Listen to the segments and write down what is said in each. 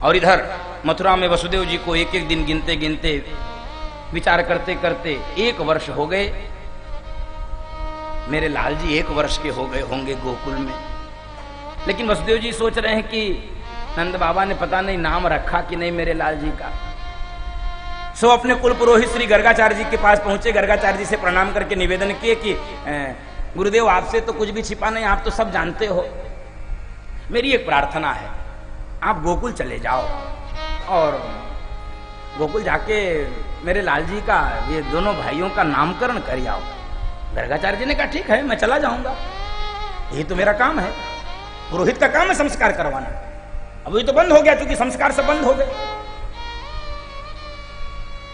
और इधर मथुरा में वसुदेव जी को एक एक दिन गिनते गिनते विचार करते करते 1 वर्ष हो गए। मेरे लाल जी 1 वर्ष के हो गए होंगे गोकुल में। लेकिन वसुदेव जी सोच रहे हैं कि नंद बाबा ने पता नहीं नाम रखा कि नहीं मेरे लाल जी का। सो अपने कुल पुरोहित श्री गर्गाचार्य जी के पास पहुंचे। गर्गाचार्य जी से प्रणाम करके निवेदन किए कि गुरुदेव आपसे तो कुछ भी छिपा नहीं, आप तो सब जानते हो। मेरी एक प्रार्थना है, आप गोकुल चले जाओ और गोकुल जाके मेरे लाल जी का, ये दोनों भाइयों का नामकरण कर आओ। गर्गाचार्य जी ने कहा ठीक है, मैं चला जाऊंगा, यही तो मेरा काम है, पुरोहित का काम है संस्कार करवाना। अब ये तो बंद हो गया, क्योंकि संस्कार सब बंद हो गए।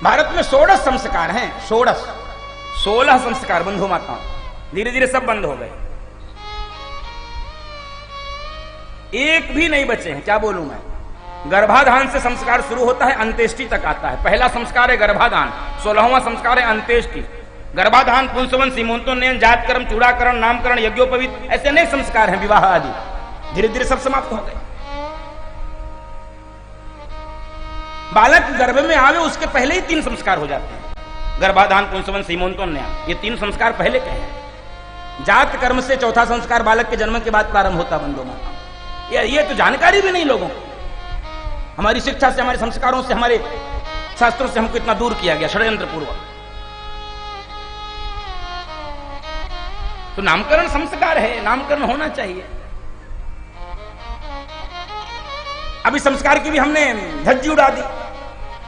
भारत में 16 संस्कार हैं, 16 संस्कार बंधु माताओं, धीरे धीरे सब बंद हो गए, एक भी नहीं बचे हैं। क्या बोलूं मैं, गर्भाधान से संस्कार शुरू होता है, अंत्येष्टि तक आता है। पहला संस्कार है गर्भाधान, 16वां संस्कार है अंत्येष्टि। गर्भाधान, पुंसवन, सीमंतोन्नयन, जातकर्म, चूड़ाकरण, नामकरण, यज्ञोपवीत, ऐसे अनेक संस्कार हैं, विवाह आदि, धीरे धीरे सब समाप्त हो गए। बालक गर्भ में आवे उसके पहले ही 3 संस्कार हो जाते हैं, गर्भाधान, पुंसवन, सीमंतोन्नयन, ये 3 संस्कार पहले के हैं। जात कर्म से चौथा संस्कार बालक के जन्म के बाद प्रारंभ होता। बंधु माता, ये तो जानकारी भी नहीं लोगों को। हमारी शिक्षा से, हमारे संस्कारों से, हमारे शास्त्रों से हमको इतना दूर किया गया षड्यंत्र पूर्वक। तो नामकरण संस्कार है, नामकरण होना चाहिए। अभी संस्कार की भी हमने धज्जी उड़ा दी,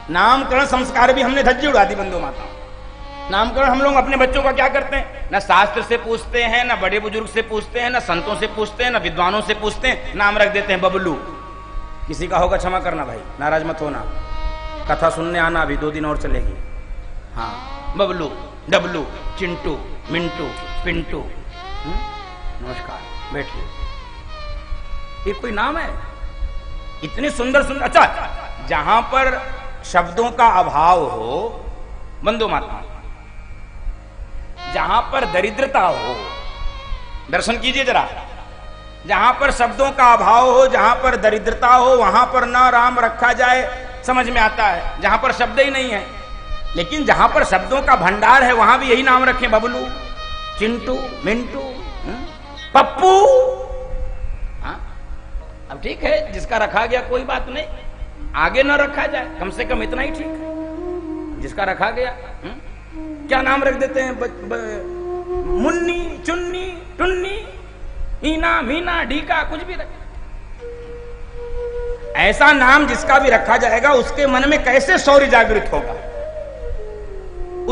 नामकरण संस्कार भी हमने धज्जी उड़ा दी। बंधु माता, नामकरण हम लोग अपने बच्चों का क्या करते हैं, ना शास्त्र से पूछते हैं, ना बड़े बुजुर्ग से पूछते हैं, ना संतों से पूछते हैं, ना विद्वानों से पूछते हैं, नाम रख देते हैं बबलू। किसी का होगा क्षमा करना भाई, नाराज मत होना, कथा सुनने आना, अभी 2 दिन और चलेगी। हाँ, बबलू, डबलू, चिंटू, मिंटू, पिंटू। नमस्कार, बैठिए। ये कोई नाम है? इतने सुंदर सुंदर। अच्छा, जहां पर शब्दों का अभाव हो, बंधु माता, जहां पर दरिद्रता हो, दर्शन कीजिए जरा, जहां पर शब्दों का अभाव हो, जहां पर दरिद्रता हो, वहां पर ना राम रखा जाए, समझ में आता है। जहां पर शब्द ही नहीं है, लेकिन जहां पर शब्दों का भंडार है, वहां भी यही नाम रखें, बबलू, चिंटू, मिंटू, पप्पू। हाँ, अब ठीक है, जिसका रखा गया कोई बात नहीं, आगे ना रखा जाए, कम से कम इतना ही ठीक है। जिसका रखा गया, क्या नाम रख देते हैं, मुन्नी, चुन्नी, टुन्नी, मीना, मीना, ढीका, कुछ भी रख। ऐसा नाम जिसका भी रखा जाएगा, उसके मन में कैसे शौर्य जागृत होगा,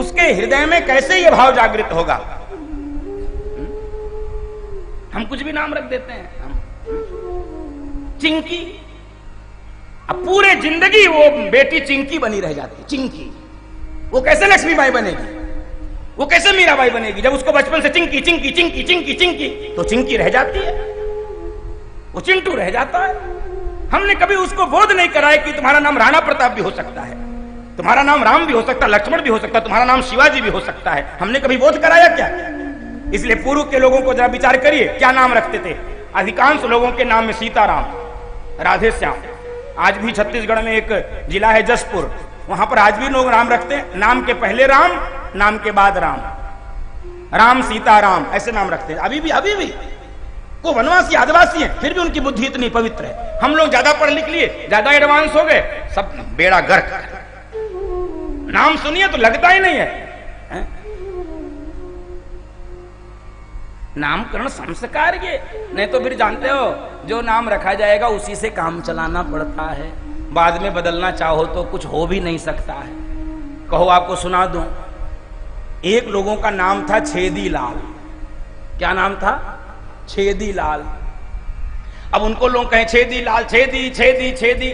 उसके हृदय में कैसे यह भाव जागृत होगा। हम कुछ भी नाम रख देते हैं। चिंकी, अब पूरे जिंदगी वो बेटी चिंकी बनी रह जाती है। चिंकी, वो कैसे लक्ष्मीबाई बनेगी, वो कैसे मीराबाई बनेगी, जब उसको बचपन से चिंकी चिंकी चिंकी चिंकी चिंकी, तो चिंकी रह जाती है, वो चिंटू रह जाता है। हमने कभी उसको बोध नहीं कराया कि तुम्हारा नाम राणा प्रताप भी हो सकता है, तुम्हारा नाम राम भी हो सकता है, लक्ष्मण भी हो सकता है, तुम्हारा नाम शिवाजी भी हो सकता है। हमने कभी बोध कराया क्या? इसलिए पूर्व के लोगों को जरा विचार करिए, क्या नाम रखते थे। अधिकांश लोगों के नाम में सीताराम, राधे श्याम। आज भी छत्तीसगढ़ में एक जिला है जसपुर, वहां पर आज भी लोग नाम रखते हैं, नाम के पहले राम, नाम के बाद राम, राम सीता राम, ऐसे नाम रखते हैं। अभी भी को वनवासी आदिवासी हैं, फिर भी उनकी बुद्धि इतनी पवित्र है। हम लोग ज्यादा पढ़ लिख लिए, ज्यादा एडवांस हो गए, सब बेड़ा गर्क। नाम सुनिए तो लगता ही नहीं है। नामकरण संस्कार ये, नहीं तो फिर जानते हो, जो नाम रखा जाएगा उसी से काम चलाना पड़ता है। बाद में बदलना चाहो तो कुछ हो भी नहीं सकता है। कहो आपको सुना दूं, एक लोगों का नाम था छेदी लाल। क्या नाम था? छेदी लाल। अब उनको लोग कहें छेदी लाल, छेदी छेदी छेदी।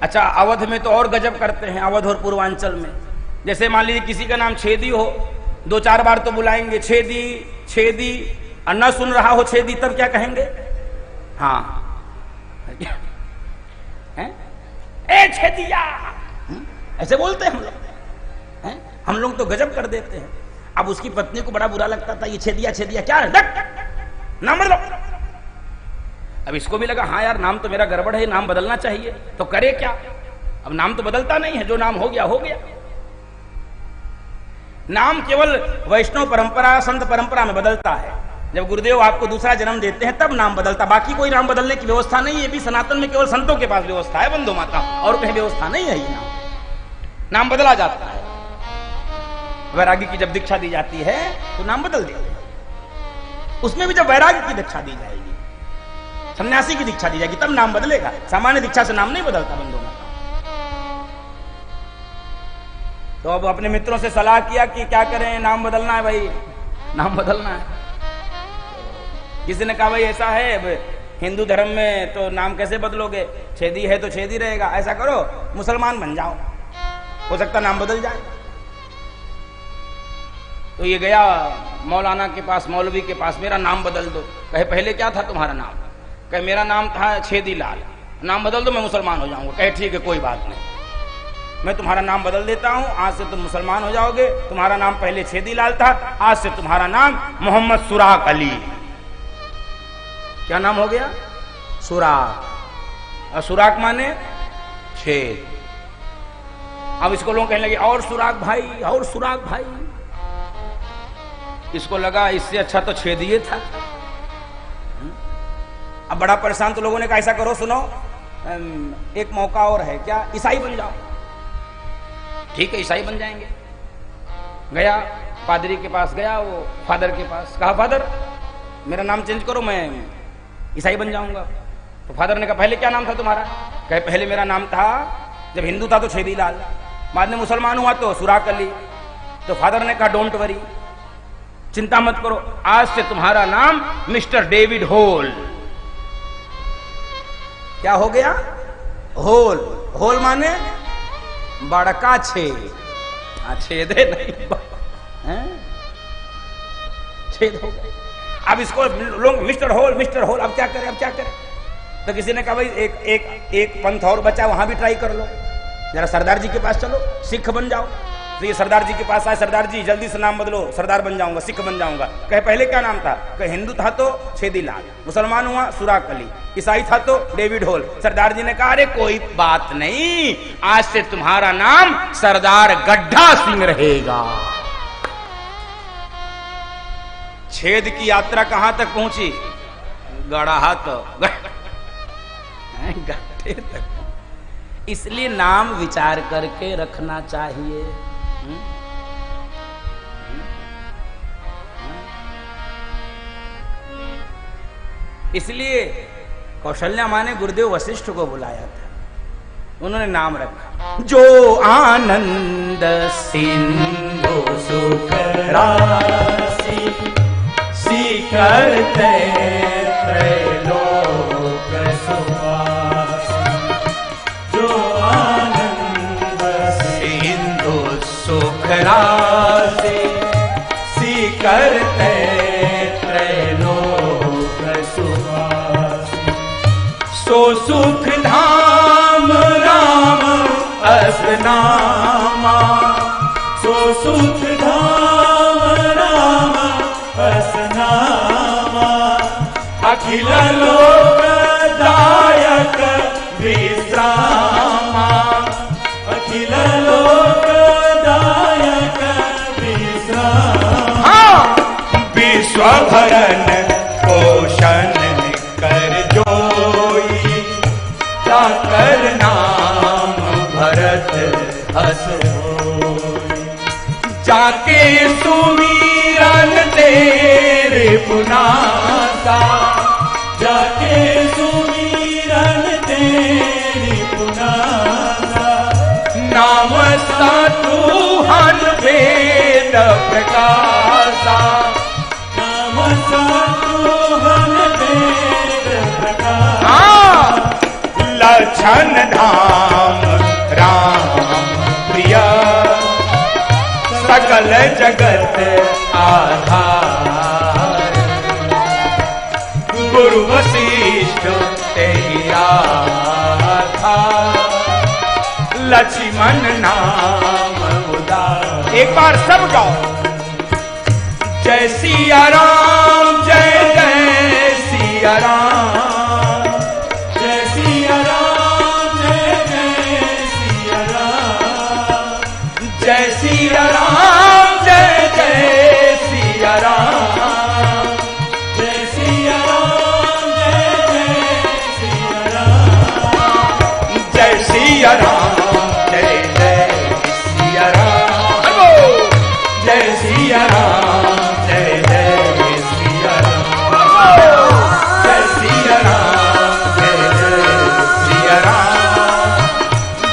अच्छा, अवध में तो और गजब करते हैं, अवध और पूर्वांचल में। जैसे मान लीजिए किसी का नाम छेदी हो, 2-4 बार तो बुलाएंगे, छेदी छेदी, और न सुन रहा हो छेदी, तब क्या कहेंगे? हाँ, ए छेदिया, ऐसे बोलते हैं हम लोग। हम लोग तो गजब कर देते हैं। अब उसकी पत्नी को बड़ा बुरा लगता था, ये छेदिया छेदिया क्या है, ना मतलब। अब इसको भी लगा हाँ यार नाम तो मेरा गड़बड़ है, नाम बदलना चाहिए, तो करे क्या। अब नाम तो बदलता नहीं है, जो नाम हो गया हो गया। नाम केवल वैष्णव परंपरा संत परंपरा में बदलता है। जब गुरुदेव आपको दूसरा जन्म देते हैं तब नाम बदलता, बाकी कोई नाम बदलने की व्यवस्था नहीं है। ये भी सनातन में केवल संतों के पास व्यवस्था है बंधु माता, और कहीं व्यवस्था नहीं है। ये नाम बदला जाता है। वैरागी की जब दीक्षा दी जाती है तो नाम बदल देते हैं। उसमें भी जब वैरागी की दीक्षा दी जाएगी, सन्यासी की दीक्षा दी जाएगी, तब नाम बदलेगा। सामान्य दीक्षा से नाम नहीं बदलता बंधु माता। तो अब अपने मित्रों से सलाह किया कि क्या करें, नाम बदलना है भाई, नाम बदलना है। किसी ने कहा भाई ऐसा है हिंदू धर्म में तो नाम कैसे बदलोगे, छेदी है तो छेदी रहेगा, ऐसा करो मुसलमान बन जाओ, हो सकता नाम बदल जाए। तो ये गया मौलाना के पास, मौलवी के पास, मेरा नाम बदल दो। कहे पहले क्या था तुम्हारा नाम? कहे मेरा नाम था छेदी लाल, नाम बदल दो मैं मुसलमान हो जाऊंगा। कहे ठीक है कोई बात नहीं, मैं तुम्हारा नाम बदल देता हूं, आज से तुम मुसलमान हो जाओगे। तुम्हारा नाम पहले छेदी लाल था, आज से तुम्हारा नाम मोहम्मद सुराक अली। क्या नाम हो गया? सुराक। और सुराक माने छेद। अब इसको लोग कहने लगे और सुराक भाई, और सुराक भाई। इसको लगा इससे अच्छा तो छेदिए था। अब बड़ा परेशान, तो लोगों ने कहा ऐसा करो, सुनो एक मौका और है, क्या ईसाई बन जाओ। ठीक है ईसाई बन जाएंगे। गया पादरी के पास, गया वो फादर के पास, कहा फादर मेरा नाम चेंज करो, मैं ईसाई बन जाऊंगा। तो फादर ने कहा पहले क्या नाम था तुम्हारा? कहे पहले मेरा नाम था, जब हिंदू था तो छेदी लाल, बाद में मुसलमान हुआ तो सुराक अली। तो फादर ने कहा डोंट वरी, चिंता मत करो, आज से तुम्हारा नाम मिस्टर डेविड होल। क्या हो गया? होल। होल माने बड़का छेद, छेदे नहीं छेद हो गया। अब इसको लोग मिस्टर होल, मिस्टर होल, अब क्या करें, अब क्या करें? तो किसी ने कहा भाई एक पंथ और बचा, वहां भी ट्राई कर लो, जरा सरदार जी के पास चलो, सिख बन जाओ। तो ये सरदार जी के पास आए, सरदार जी जल्दी से नाम बदलो, सरदार बन जाऊंगा, सिख बन जाऊंगा। कहे पहले क्या नाम था? कहे हिंदू था तो छेदी लाल, मुसलमान हुआ सुराक अली, ईसाई था तो डेविड होल। सरदार जी ने कहा अरे कोई बात नहीं, आज से तुम्हारा नाम सरदार गड्ढा सिंह रहेगा। छेद की यात्रा कहां तक पहुंची? गड़ाहा तो गड्ढे तक। इसलिए नाम विचार करके रखना चाहिए। इसलिए कौशल्या माँ ने गुरुदेव वशिष्ठ को बुलाया था, उन्होंने नाम रखा जो आनंद सिंधु सुख राशि करते त्रैलोक सुवासी। जो आनंद सिंधु सुख राशि करते त्रैलोक सुवासी। सो सुख धाम राम असनामा, सो सुख धाम राम असनामा। अखिल लोक दायक विश्रामा, अखिल लोक दायक विश्रामा। विश्व भरण पोषण कर जोई, जाकर नाम भरत अस होई। जाके सुमिरन तेरे पुनासा, जाके सुमिरन तेरी पुनासा। नाम सातुहन वेद प्रकाशा, नाम सातुहन वेद प्रकाशा। लक्षण धाम राम प्रिया, सकल जगत आधार। गुरु वशिष्ठ तेरा था, लक्ष्मण नाम उदार। एक बार सब गाओ, जय सिया राम, जय जय सिया राम।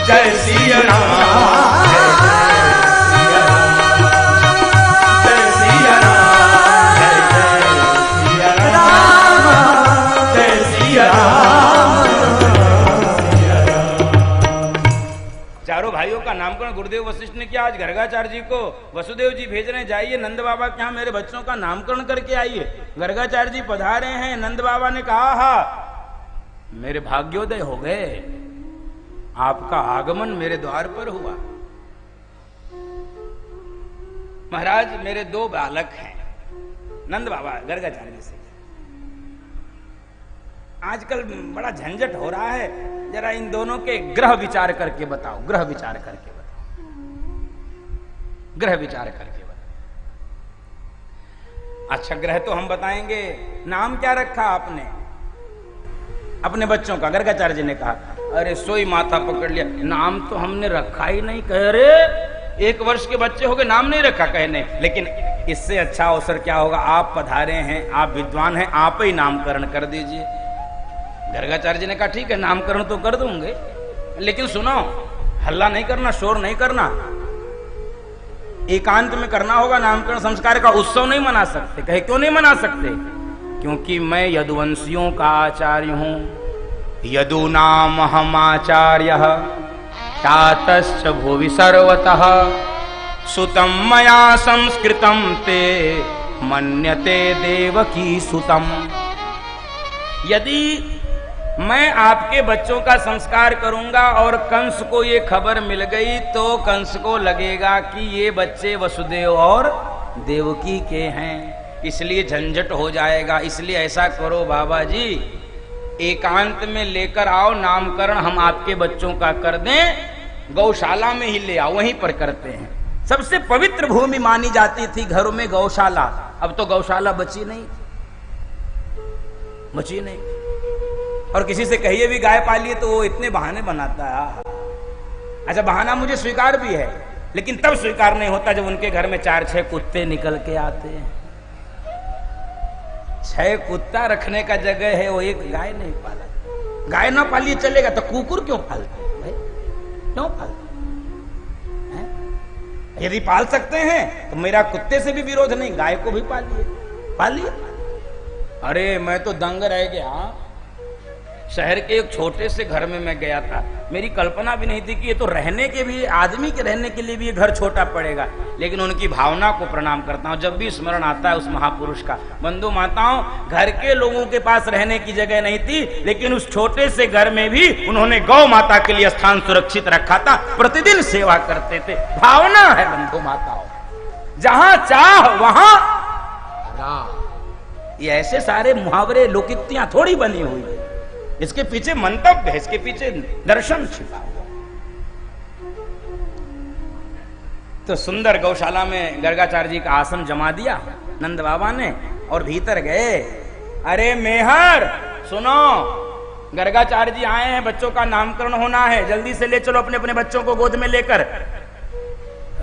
जय सिया राम, जय सिया राम, जय राम, जय सिया राम। चारों भाइयों का नामकरण गुरुदेव वशिष्ठ ने किया। आज गर्गाचार्य जी को वसुदेव जी भेज रहे हैं, जाइए नंद बाबा के यहाँ मेरे बच्चों का नामकरण करके आइए। गर्गाचार्य जी पधारे हैं। नंद बाबा ने कहा, हा मेरे भाग्योदय हो गए, आपका आगमन मेरे द्वार पर हुआ। महाराज मेरे दो बालक हैं, नंद बाबा गर्गाचार्य से। आजकल बड़ा झंझट हो रहा है, जरा इन दोनों के ग्रह विचार करके बताओ, ग्रह विचार करके बताओ, ग्रह विचार करके बताओ। अच्छा ग्रह तो हम बताएंगे, नाम क्या रखा आपने अपने बच्चों का? गर्गाचार्य जी ने कहा, अरे सोई माथा पकड़ लिया, नाम तो हमने रखा ही नहीं। कह रहे 1 वर्ष के बच्चे हो गए, नाम नहीं रखा कहने। लेकिन इससे अच्छा अवसर क्या होगा, आप पधारे हैं, आप विद्वान हैं, आप ही नामकरण कर दीजिए। गर्गाचार्य जी ने कहा ठीक है नामकरण तो कर दूंगे, लेकिन सुनो हल्ला नहीं करना, शोर नहीं करना, एकांत में करना होगा। नामकरण संस्कार का उत्सव नहीं मना सकते। कहे क्यों नहीं मना सकते? क्योंकि मैं यदुवंशियों का आचार्य हूं। यदूनाम हम आचार्य तातश्च भुवि सर्वतः सुतम मया संस्कृतम ते मन्यते देवकी सुतम। यदि मैं आपके बच्चों का संस्कार करूंगा और कंस को ये खबर मिल गई तो कंस को लगेगा कि ये बच्चे वसुदेव और देवकी के हैं, इसलिए झंझट हो जाएगा। इसलिए ऐसा करो बाबा जी, एकांत में लेकर आओ, नामकरण हम आपके बच्चों का कर दें, गौशाला में ही ले आओ, वहीं पर करते हैं। सबसे पवित्र भूमि मानी जाती थी घरों में गौशाला। अब तो गौशाला बची नहीं, बची नहीं। और किसी से कहिए भी गाय पालिए तो वो इतने बहाने बनाता है। अच्छा बहाना मुझे स्वीकार भी है, लेकिन तब स्वीकार नहीं होता जब उनके घर में 4-6 कुत्ते निकल के आते हैं। 6 कुत्ता रखने का जगह है, वो एक गाय नहीं पाला। गाय ना पालिए चलेगा तो कुकुर क्यों पालते भाई? क्यों पालते? यदि पाल सकते हैं तो मेरा कुत्ते से भी विरोध नहीं, गाय को भी पालिए, पालिए। अरे मैं तो दंग रह गया। शहर के एक छोटे से घर में मैं गया था, मेरी कल्पना भी नहीं थी कि ये तो रहने के भी, आदमी के रहने के लिए भी ये घर छोटा पड़ेगा। लेकिन उनकी भावना को प्रणाम करता हूँ जब भी स्मरण आता है उस महापुरुष का। बंधु माताओं, घर के लोगों के पास रहने की जगह नहीं थी, लेकिन उस छोटे से घर में भी उन्होंने गौ माता के लिए स्थान सुरक्षित रखा था, प्रतिदिन सेवा करते थे। भावना है बंधु माताओं, जहां चाह वहां राह। ये ऐसे सारे मुहावरे लोकोक्तियां थोड़ी बनी हुई है, इसके पीछे मंतव्य है, इसके पीछे दर्शन छिपा हुआ। तो सुंदर गौशाला में गर्गाचार्य जी का आसन जमा दिया नंद बाबा ने और भीतर गए। अरे मेहर सुनो, गर्गाचार्य जी आए हैं, बच्चों का नामकरण होना है, जल्दी से ले चलो अपने अपने बच्चों को गोद में लेकर।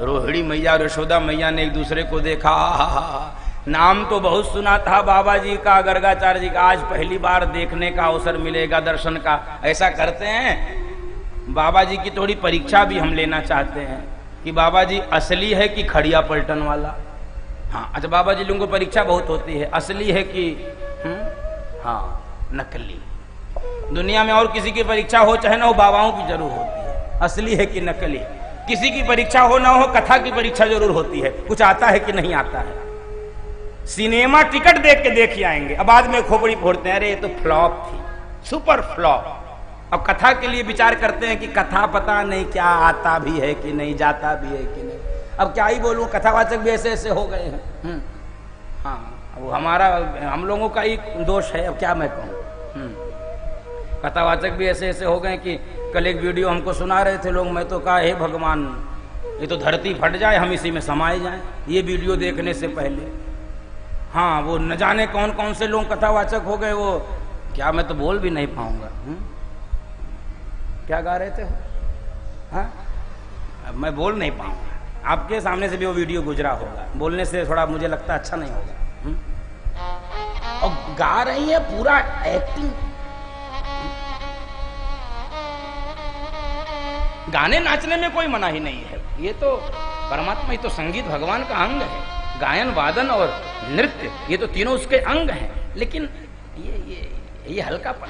रोहिणी मैया और यशोदा मैया ने एक दूसरे को देखा। नाम तो बहुत सुना था बाबा जी का, गर्गाचार्य जी का, आज पहली बार देखने का अवसर मिलेगा, दर्शन का। ऐसा करते हैं, बाबा जी की थोड़ी परीक्षा भी हम लेना चाहते हैं कि बाबा जी असली है कि खड़िया पलटन वाला। हाँ अच्छा, बाबा जी लोगों को परीक्षा बहुत होती है, असली है कि हाँ नकली। दुनिया में और किसी की परीक्षा हो चाहे ना हो, बाबाओं की जरूर होती है, असली है कि नकली। किसी की परीक्षा हो ना हो, कथा की परीक्षा जरूर होती है, कुछ आता है कि नहीं आता है। सिनेमा टिकट देख के देख आएंगे, अब बाद में खोपड़ी फोड़ते हैं, अरे ये तो फ्लॉप थी, सुपर फ्लॉप। अब कथा के लिए विचार करते हैं कि कथा पता नहीं क्या आता भी है कि नहीं, जाता भी है कि नहीं। अब क्या ही बोलूं, कथावाचक भी ऐसे ऐसे हो गए हैं। हाँ वो हमारा, हम लोगों का ही दोष है, अब क्या मैं कहूँ। कथावाचक भी ऐसे ऐसे हो गए कि कल एक वीडियो हमको सुना रहे थे लोग, मैं तो कहा हे भगवान, ये तो धरती फट जाए, हम इसी में समाये जाएं ये वीडियो देखने से पहले। हाँ वो न जाने कौन कौन से लोग कथावाचक हो गए, वो क्या मैं तो बोल भी नहीं पाऊंगा। क्या गा रहे थे? हाँ अब मैं बोल नहीं पाऊंगा, आपके सामने से भी वो वीडियो गुजरा होगा, बोलने से थोड़ा मुझे लगता अच्छा नहीं होगा। और गा रही है पूरा एक्टिंग। गाने नाचने में कोई मना ही नहीं है। ये तो परमात्मा, ये तो संगीत भगवान का अंग है। गायन, वादन और नृत्य, ये तो तीनों उसके अंग हैं। लेकिन ये हल्कापन।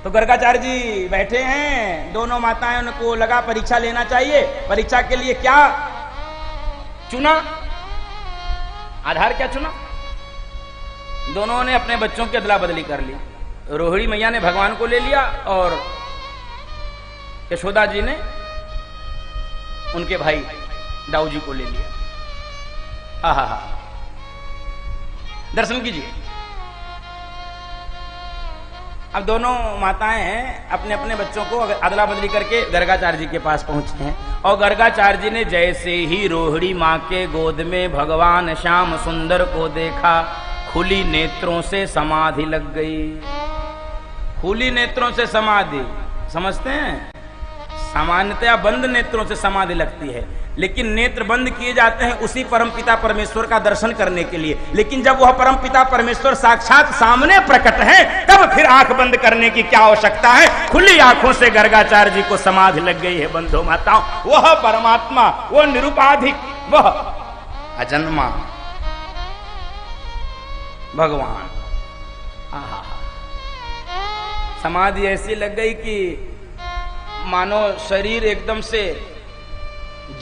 तो गर्गाचार्य जी बैठे हैं, दोनों माताएं, उनको लगा परीक्षा लेना चाहिए। परीक्षा के लिए क्या चुना, आधार क्या चुना? दोनों ने अपने बच्चों की अदला बदली कर ली। रोहिणी मैया ने भगवान को ले लिया और यशोदा जी ने उनके भाई दाऊ जी को ले लिया। आहा, दर्शन कीजिए। अब दोनों माताएं हैं, अपने अपने बच्चों को अदला बदली करके गर्गाचार्य जी के पास पहुंचे हैं। और गर्गाचार्य जी ने जैसे ही रोहिणी माँ के गोद में भगवान श्याम सुंदर को देखा, खुली नेत्रों से समाधि लग गई। खुली नेत्रों से समाधि, समझते हैं? सामान्यतया बंद नेत्रों से समाधि लगती है, लेकिन नेत्र बंद किए जाते हैं उसी परमपिता परमेश्वर का दर्शन करने के लिए। लेकिन जब वह परमपिता परमेश्वर साक्षात सामने प्रकट है, तब फिर आंख बंद करने की क्या आवश्यकता है? खुली आंखों से गर्गाचार्य जी को समाधि लग गई है। बंधु माताओं, वह परमात्मा, वह निरुपाधिक, वह अजन्मा भगवान, आहा, समाधि ऐसी लग गई कि मानो शरीर एकदम से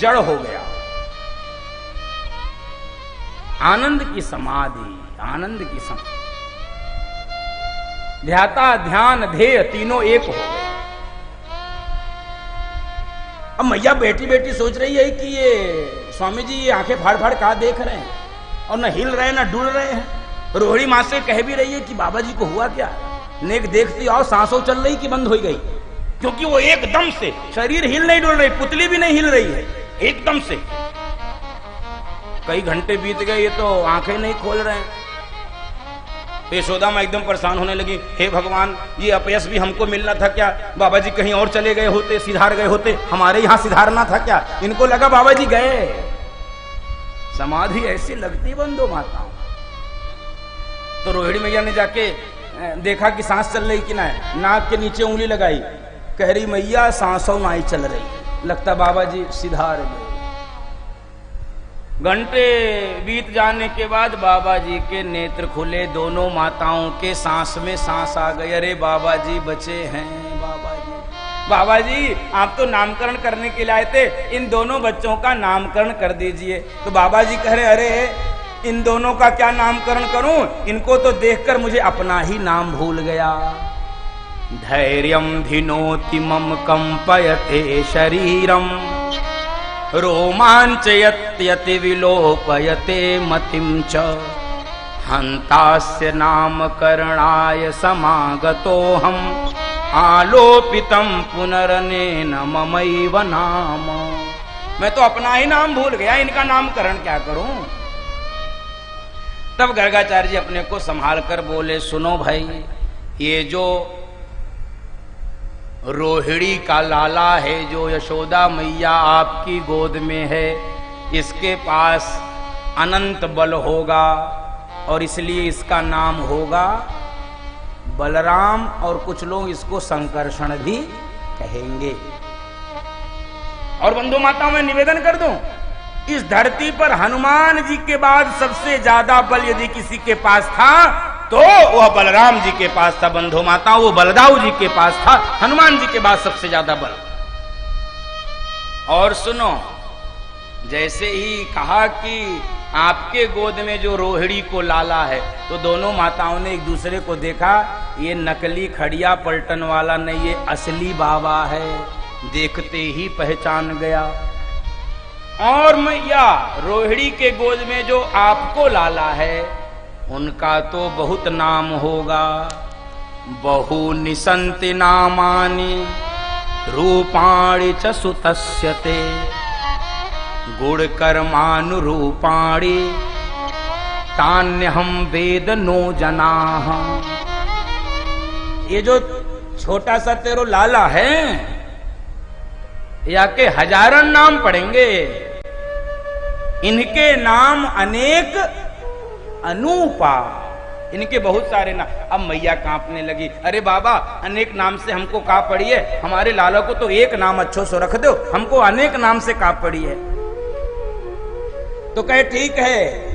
जड़ हो गया। आनंद की समाधि, आनंद की समाधि। ध्याता, ध्यान, ध्येय तीनों एक हो गए। अब मैया बेटी बेटी सोच रही है कि ये स्वामी जी ये आंखें फाड़ फाड़ कहा देख रहे हैं और न हिल रहे हैं न डुल रहे हैं। रोहिणी मां से कह भी रही है कि बाबा जी को हुआ क्या? नेक देखती आओ, सांसों चल रही कि बंद हो गई? क्योंकि वो एकदम से शरीर हिल नहीं डुल रही, पुतली भी नहीं हिल रही है, एकदम से। कई घंटे बीत गए, ये तो आंखें नहीं खोल रहे हैं। यशोदा मां एकदम परेशान होने लगी, हे भगवान, ये अपयश भी हमको मिलना था क्या? बाबा जी कहीं और चले गए होते, सिधार गए होते, हमारे यहां सिधारना था क्या? इनको लगा बाबा जी गए। समाधि ऐसी लगती बंधु माताओं। तो रोहिणी मैया ने जाके देखा कि सांस चल रही कि ना, नाक के नीचे उंगली लगाई, कह रही मैया सांसों नहीं चल रही, लगता बाबा जी सिधार गए। घंटे बीत जाने के बाद बाबा जी के नेत्र खुले, दोनों माताओं के सांस में सांस आ गई। अरे बाबा जी बचे हैं, बाबा जी, बाबा जी आप तो नामकरण करने के लिए आए थे, इन दोनों बच्चों का नामकरण कर दीजिए। तो बाबा जी कह रहे, अरे इन दोनों का क्या नामकरण करूं? इनको तो देखकर मुझे अपना ही नाम भूल गया। धैर्यं धिनोति मम कंपयते शरीरम, रोमांचयत्यति विलोपयते मतिं च, हन्तास्य नामकरणाय समागतोऽहं, आलोपितं पुनरनेन ममैव नाम। मैं तो अपना ही नाम भूल गया, इनका नामकरण क्या करूं? तब गर्गाचार्य जी अपने को संभाल कर बोले, सुनो भाई, ये जो रोहिणी का लाला है, जो यशोदा मैया आपकी गोद में है, इसके पास अनंत बल होगा और इसलिए इसका नाम होगा बलराम, और कुछ लोग इसको संकर्षण भी कहेंगे। और बंधु माताओं, मैं निवेदन कर दूं, इस धरती पर हनुमान जी के बाद सबसे ज्यादा बल यदि किसी के पास था तो वह बलराम जी के पास था। बंधु माता, वो बलदाऊ जी के पास था, हनुमान जी के बाद सबसे ज्यादा बल। और सुनो, जैसे ही कहा कि आपके गोद में जो रोहिणी को लाला है, तो दोनों माताओं ने एक दूसरे को देखा, ये नकली खड़िया पलटन वाला नहीं, ये असली बाबा है। देखते ही पहचान गया। और मैया रोहिणी के गोद में जो आपको लाला है, उनका तो बहुत नाम होगा। बहुनि सन्ति नामानि रूपाणि च सुतस्य ते, गुणकर्मानुरूपाणि तान्यहं वेद नो जनाः। ये जो छोटा सा तेरो लाला है, या के हजारों नाम पढ़ेंगे, इनके नाम अनेक अनूपा। इनके बहुत सारे नाम। अब मैया कांपने लगी, अरे बाबा अनेक नाम से हमको कांप पड़ी है, हमारे लाला को तो एक नाम अच्छो सो रख दो, हमको अनेक नाम से कांप पड़ी है। तो कहे ठीक है,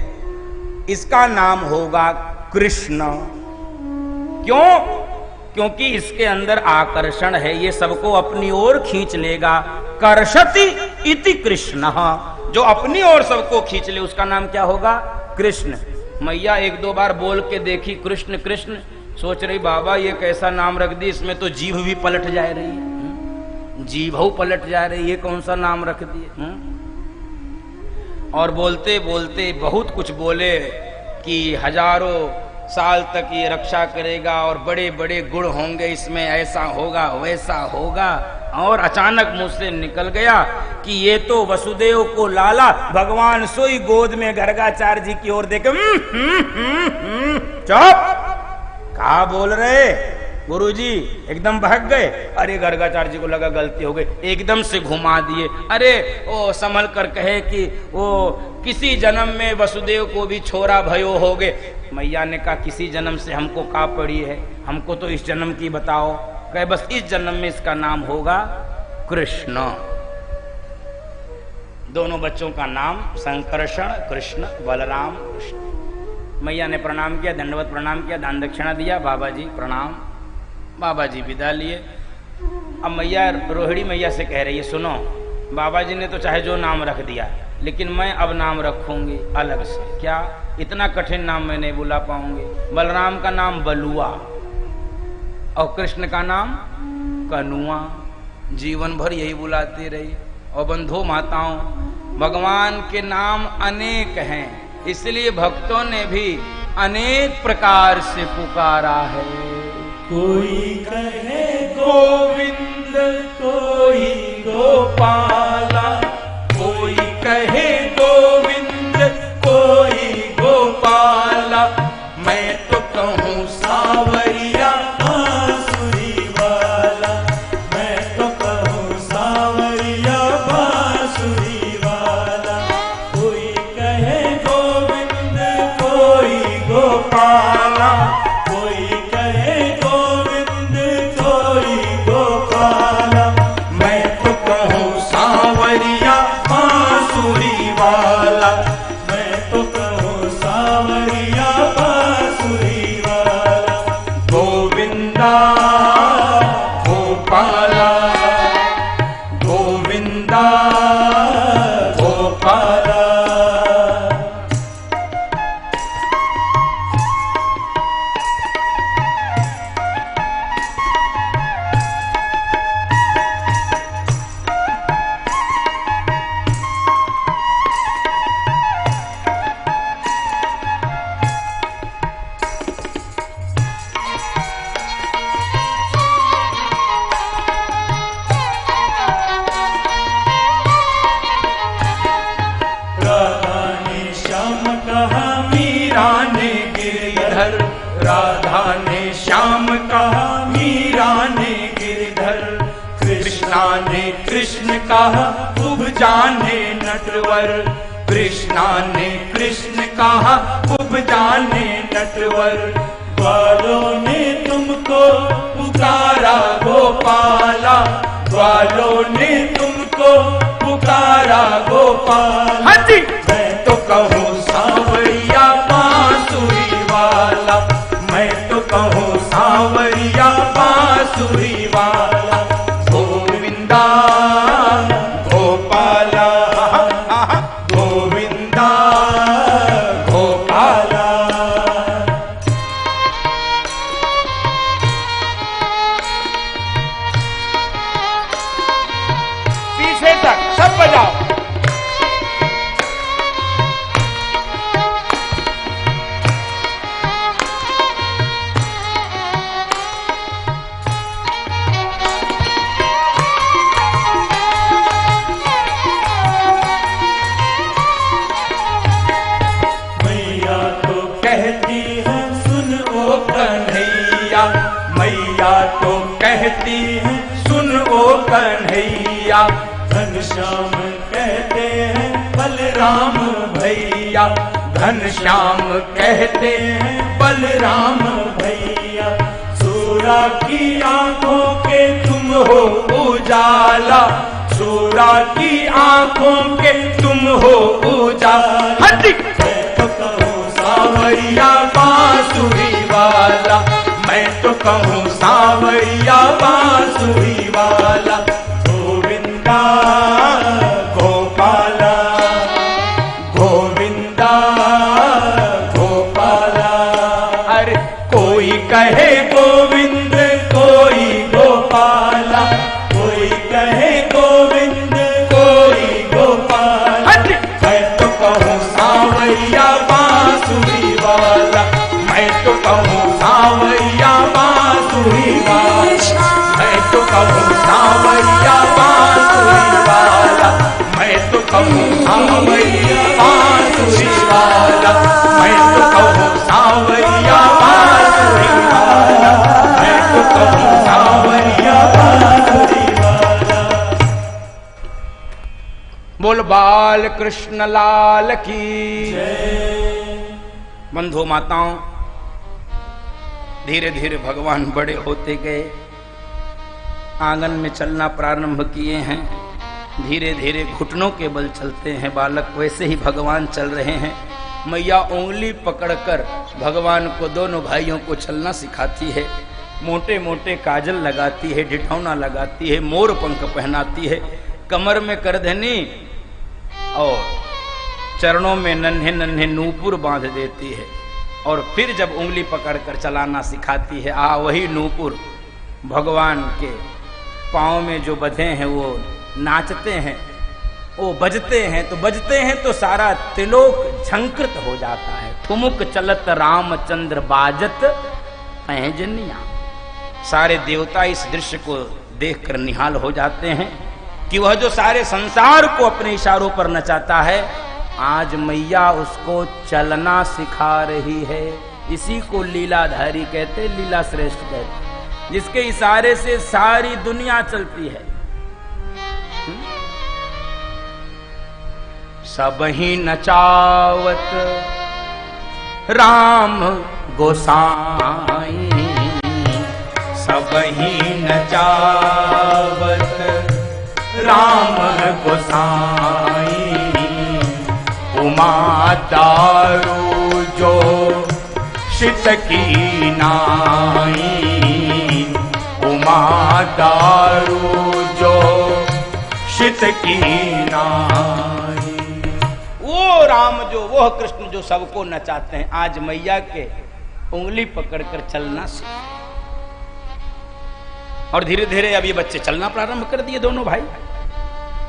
इसका नाम होगा कृष्ण। क्यों? क्योंकि इसके अंदर आकर्षण है, ये सबको अपनी ओर खींच लेगा। कर्षति इति कृष्ण, जो अपनी ओर सबको खींच ले उसका नाम क्या होगा? कृष्ण। मैया एक दो बार बोल के देखी कृष्ण कृष्ण, सोच रही बाबा ये कैसा नाम रख दी, इसमें तो जीभ भी पलट जा रही है, जीभ पलट जा रही है, ये कौन सा नाम रख दिए। और बोलते बोलते बहुत कुछ बोले कि हजारों साल तक ये रक्षा करेगा और बड़े बड़े गुण होंगे इसमें, ऐसा होगा वैसा होगा। और अचानक मुंह से निकल गया कि ये तो वसुदेव को लाला भगवान सोई गोद में गर्गाचार्य जी की ओर देखे चुप, कहा बोल रहे गुरुजी, एकदम भाग गए। अरे गर्गाचार्य जी को लगा गलती हो गई, एकदम से घुमा दिए। अरे वो संभल कर कहे कि वो किसी जन्म में वसुदेव को भी छोरा भयो हो गए। मैया ने कहा किसी जन्म से हमको का पड़ी है, हमको तो इस जन्म की बताओ। कहे बस इस जन्म में इसका नाम होगा कृष्ण। दोनों बच्चों का नाम संकर्षण कृष्ण, बलराम कृष्ण। मैया ने प्रणाम किया, दंडवत प्रणाम किया, दान दक्षिणा दिया, बाबा जी प्रणाम। बाबा जी विदा लिए। अब मैया रोहिणी मैया से कह रही है, सुनो बाबा जी ने तो चाहे जो नाम रख दिया, लेकिन मैं अब नाम रखूंगी अलग से। क्या? इतना कठिन नाम मैं नहीं बुला पाऊंगी। बलराम का नाम बलुआ और कृष्ण का नाम कनुआ, जीवन भर यही बुलाती रही। और बंधु माताओं, भगवान के नाम अनेक हैं, इसलिए भक्तों ने भी अनेक प्रकार से पुकारा है। कोई कहे गोविंद, कोई गोपाला, कोई कहे गोविंद, कोई गोपाला, मैं तो कहूँ सावरिया बांसुरी वाला, मैं तो कहूँ सावरिया बांसुरी वाला। कोई कहे गोविंद, कोई गोपाला, कोई कहे गोविंद, कोई गोपाला, मैं तो कहूँ सावरिया बांसुरी वाला, मैं तो कहूँ सावरिया बांसुरी वाला। गोविंदा गोपाला, गोविंदा गोपाला। राधा ने श्याम कहा, मीरा ने गिरधर, कृष्णा ने कृष्ण कहा, खूब जाने नटवर, कृष्णा ने कृष्ण कहा, खूब जाने नटवर। ग्वालों ने तुमको पुकारा गोपाला, ग्वालों ने तुमको पुकारा गोपाला। मैं तो कहूँ सावरिया बांसुरी वाला, मैं तो कहूँ सावरिया बांसुरी वाला। गोविंदा गोपाला, गोविंदा गोपाला। पीछे तक सब बजाओ। मैया तो कहती है सुन ओ कन्हैया, घनश्याम कहते हैं बलराम भैया, घनश्याम कहते हैं बलराम भैया, सूरा की आंखों के तुम हो उजाला, सूरा की आंखों के तुम हो उजाला। मैं तो कहूँ सावरिया बांसुरी वाला, मैं तो कहूँ सावरिया बांसुरी वाला, गोविंदा गोपाला, गोविंदा गोपाला। अरे कोई कहे गोविंद कोई गोपाला, कोई कहे गोविंद कोई गोपाला। मैं तो कहूँ सावरिया बांसुरी वाला, मैं तो कहूँ सावरिया बांसुरी वाला, मैं तो कहूँ सावरिया बांसुरी वाला, मैं तो कहूँ सावरिया बांसुरी वाला, मैं तो कहूँ सावरिया बांसुरी वाला, मैं तो कहूँ सावरिया बांसुरी वाला। बोल बाल कृष्ण लाल की बंधु माताओं, धीरे धीरे भगवान बड़े होते गए, आंगन में चलना प्रारंभ किए हैं, धीरे धीरे घुटनों के बल चलते हैं बालक, वैसे ही भगवान चल रहे हैं। मैया उंगली पकड़कर भगवान को, दोनों भाइयों को चलना सिखाती है, मोटे मोटे काजल लगाती है, डिठौना लगाती है, मोर पंख पहनाती है, कमर में करधनी और चरणों में नन्हे नन्हे नूपुर बांध देती है, और फिर जब उंगली पकड़कर चलाना सिखाती है, वही नूपुर भगवान के पाँव में जो बधे हैं वो नाचते हैं, वो बजते हैं, तो बजते हैं तो सारा त्रिलोक झंकृत हो जाता है। ठुमुक चलत रामचंद्र बाजत पैजनिया, सारे देवता इस दृश्य को देखकर निहाल हो जाते हैं कि वह जो सारे संसार को अपने इशारों पर नचाता है, आज मैया उसको चलना सिखा रही है। इसी को लीलाधारी कहते, लीला श्रेष्ठ कहते, जिसके इशारे से सारी दुनिया चलती है। सब ही नचावत राम गोसाई, सब ही नचावत राम गोसाई, उमा दारू जो शित की नाई, उमा दारू जो शित की नाई। वो राम जो, वो कृष्ण जो सबको नचाते हैं, आज मैया के उंगली पकड़कर चलना सीखे। और धीरे धीरे अब ये बच्चे चलना प्रारंभ कर दिए दोनों भाई,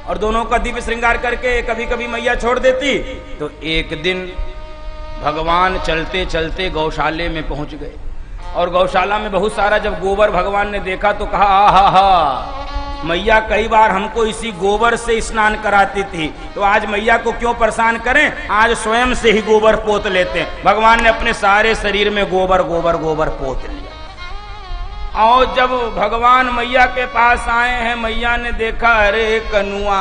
और दोनों का दिव्य श्रृंगार करके कभी कभी मैया छोड़ देती। तो एक दिन भगवान चलते चलते गौशाले में पहुंच गए, और गौशाला में बहुत सारा जब गोबर भगवान ने देखा तो कहा, आहा, मैया कई बार हमको इसी गोबर से स्नान कराती थी, तो आज मैया को क्यों परेशान करें, आज स्वयं से ही गोबर पोत लेते हैं। भगवान ने अपने सारे शरीर में गोबर गोबर गोबर पोत लिया। और जब भगवान मैया के पास आए हैं, मैया ने देखा, अरे कनुआ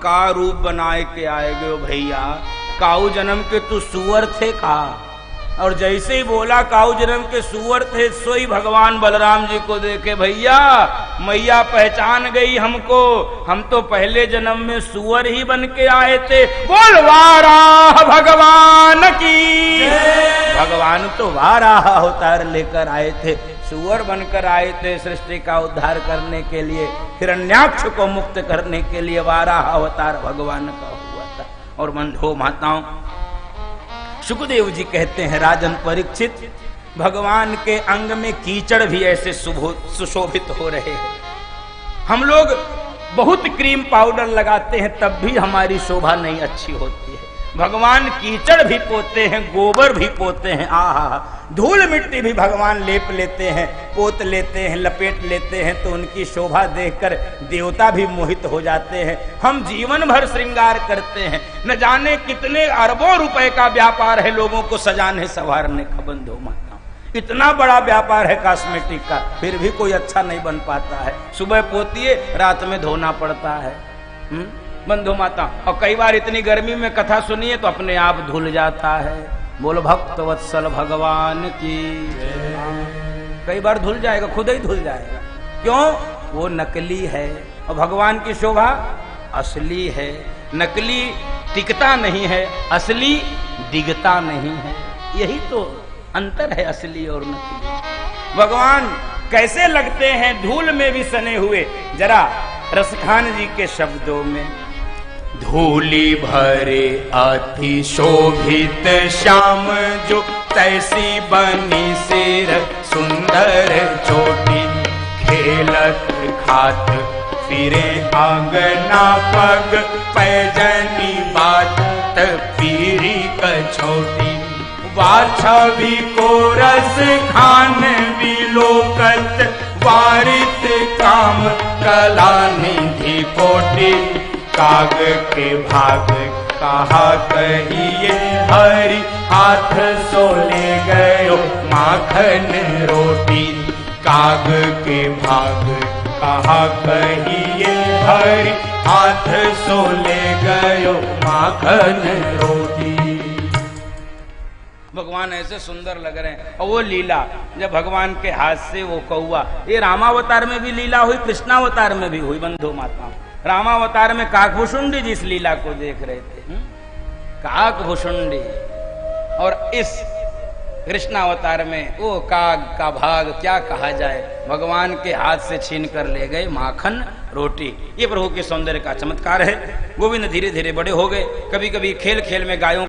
का रूप बनाए के आए गए भैया, काऊ जन्म के तू सुअर थे का। और जैसे ही बोला काऊ जन्म के सुअर थे, सोई भगवान बलराम जी को देखे, भैया मैया पहचान गई हमको, हम तो पहले जन्म में सुअर ही बन के आए थे। बोल वाराह भगवान की। भगवान तो वाराह अवतार लेकर आए थे, सुअर बनकर आए थे सृष्टि का उद्धार करने के लिए, हिरण्याक्ष को मुक्त करने के लिए वाराह अवतार भगवान का हुआ था। और बंधुओं माताओं, सुखदेव जी कहते हैं, राजन परीक्षित, भगवान के अंग में कीचड़ भी ऐसे सुशोभित हो रहे हैं। हम लोग बहुत क्रीम पाउडर लगाते हैं तब भी हमारी शोभा नहीं अच्छी होती है। भगवान कीचड़ भी पोते हैं, गोबर भी पोते हैं, आहा, धूल मिट्टी भी भगवान लेप लेते हैं, पोत लेते हैं, लपेट लेते हैं, तो उनकी शोभा देखकर देवता भी मोहित हो जाते हैं। हम जीवन भर श्रृंगार करते हैं, न जाने कितने अरबों रुपए का व्यापार है लोगों को सजाने संवारने का। बंधु माता, इतना बड़ा व्यापार है कॉस्मेटिक का, फिर भी कोई अच्छा नहीं बन पाता है। सुबह पोतिए, रात में धोना पड़ता है। बंधु माता। और कई बार इतनी गर्मी में कथा सुनिए तो अपने आप धुल जाता है। बोलो भक्त वत्सल भगवान की। कई बार धुल जाएगा, खुद ही धुल जाएगा। क्यों? वो नकली है और भगवान की शोभा असली है। नकली टिकता नहीं है, असली दिखता नहीं है। यही तो अंतर है असली और नकली। भगवान कैसे लगते हैं धूल में भी सने हुए, जरा रसखान जी के शब्दों में। धूली भरे अति शोभित श्याम जो, तैसी बनी सिर सुंदर चोटी। खेलत खात फिरे आंगना पग, पैजनी बात पीरी कछोटी। वाछवी को रस खान विलोकत, वारित काम कला निधि कोटि। काग के भाग कहा कहिए, हरि हाथ सो ले गयो माखन रोटी। काग के भाग कहा कहिए, हरि हाथ सो ले गयो माखन रोटी। भगवान ऐसे सुंदर लग रहे हैं। और वो लीला जब भगवान के हाथ से वो कौआ, ये रामावतार में भी लीला हुई, कृष्णावतार में भी हुई बंधु माता। रामावतार में काकभुषुंडी जी इस लीला को देख रहे थे, काकभुषुंडी। और इस कृष्णावतार में वो काग का भाग क्या कहा जाए, भगवान के हाथ से छीन कर ले गए माखन रोटी। ये प्रभु के सौंदर्य का चमत्कार है। गोविंद धीरे धीरे बड़े हो गए। कभी कभी खेल खेल में गायों